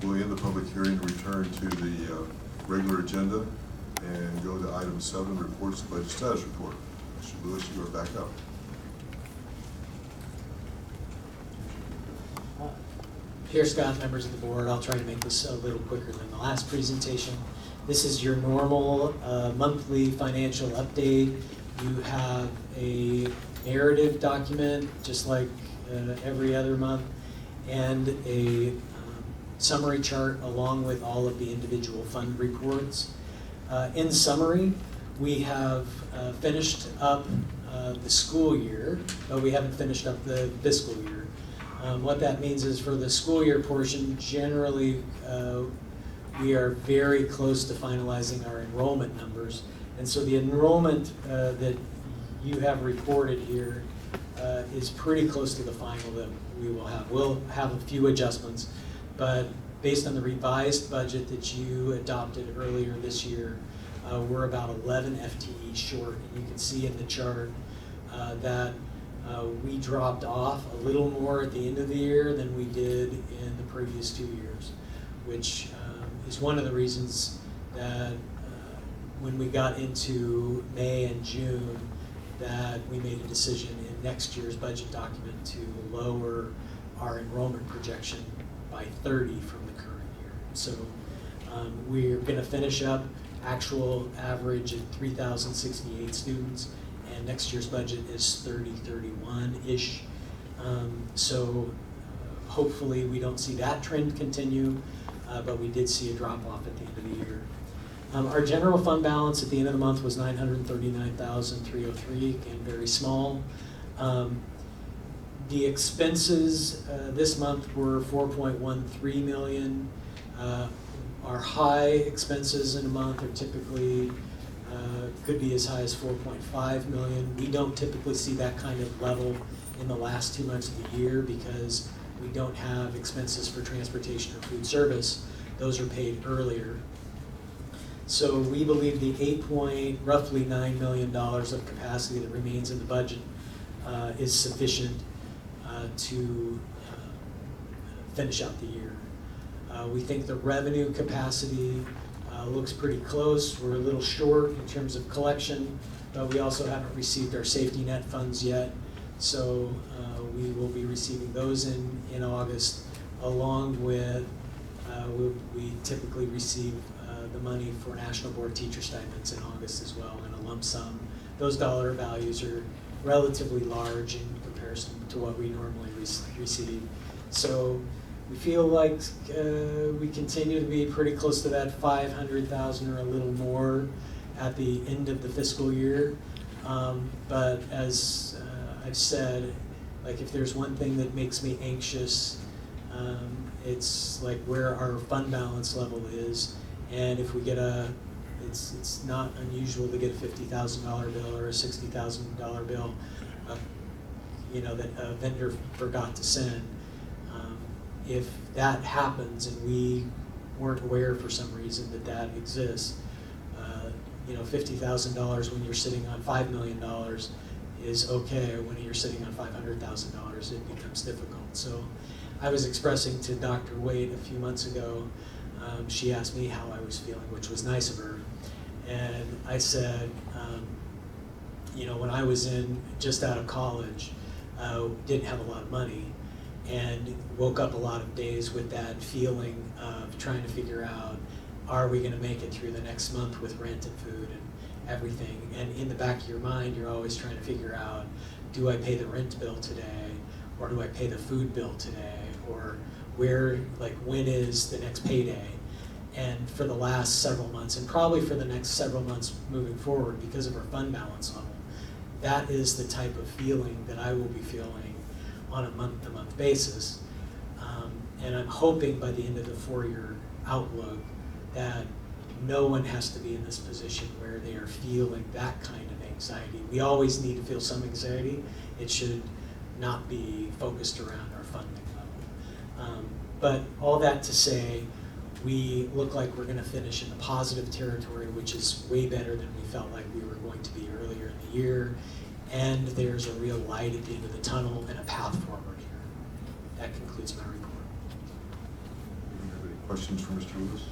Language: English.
we'll end the public hearing and return to the regular agenda and go to item 7, reports of budget status report. Mr. Lewis, you are back up. Here, Scott, members of the board, I'll try to make this a little quicker than the last presentation. This is your normal monthly financial update. You have a narrative document, just like every other month, and a summary chart along with all of the individual fund reports. In summary, we have finished up the school year, but we haven't finished up the fiscal year. What that means is for the school year portion, generally we are very close to finalizing our enrollment numbers. And so the enrollment that you have reported here is pretty close to the final that we will have. We'll have a few adjustments, but based on the revised budget that you adopted earlier this year, we're about 11 FTE short. And you can see in the chart that we dropped off a little more at the end of the year than we did in the previous 2 years, which is one of the reasons that when we got into May and June, that we made a decision in next year's budget document to lower our enrollment projection by 30 from the current year. So we're going to finish up actual average at 3,068 students, and next year's budget is 3031-ish. So hopefully we don't see that trend continue, but we did see a drop off at the end of the year. Our general fund balance at the end of the month was $939,303, again, very small. The expenses this month were $4.13 million. Our high expenses in a month are typically could be as high as $4.5 million. We don't typically see that kind of level in the last 2 months of the year because we don't have expenses for transportation or food service. Those are paid earlier. So we believe the roughly $9 million of capacity that remains in the budget is sufficient to finish out the year. We think the revenue capacity looks pretty close. We're a little short in terms of collection, but we also haven't received our safety net funds yet. So we will be receiving those in August, along with we typically receive the money for National Board Teacher Stipends in August as well in a lump sum. Those dollar values are relatively large in comparison to what we normally receive. So we feel like we continue to be pretty close to that 500,000 or a little more at the end of the fiscal year. But as I've said, like if there's one thing that makes me anxious, it's like where our fund balance level is. And if we get it's not unusual to get a $50,000 bill or a $60,000 bill, that a vendor forgot to send. If that happens and we weren't aware for some reason that exists, $50,000 when you're sitting on $5 million is okay. When you're sitting on $500,000, it becomes difficult. So I was expressing to Dr. Wade a few months ago, she asked me how I was feeling, which was nice of her. And I said, when I was just out of college, didn't have a lot of money, and woke up a lot of days with that feeling of trying to figure out, are we going to make it through the next month with rent and food and everything? And in the back of your mind, you're always trying to figure out, do I pay the rent bill today, or do I pay the food bill today, or when is the next payday? And for the last several months, and probably for the next several months moving forward because of our fund balance level, that is the type of feeling that I will be feeling on a month-to-month basis. And I'm hoping by the end of the 4-year outlook that no one has to be in this position where they are feeling that kind of anxiety. We always need to feel some anxiety. It should not be focused around our funding level. But all that to say, we look like we're going to finish in the positive territory, which is way better than we felt like we were going to be earlier in the year. And there's a real light at the end of the tunnel and a path forward here. That concludes my report. Do you have any Questions for Mr. Lewis?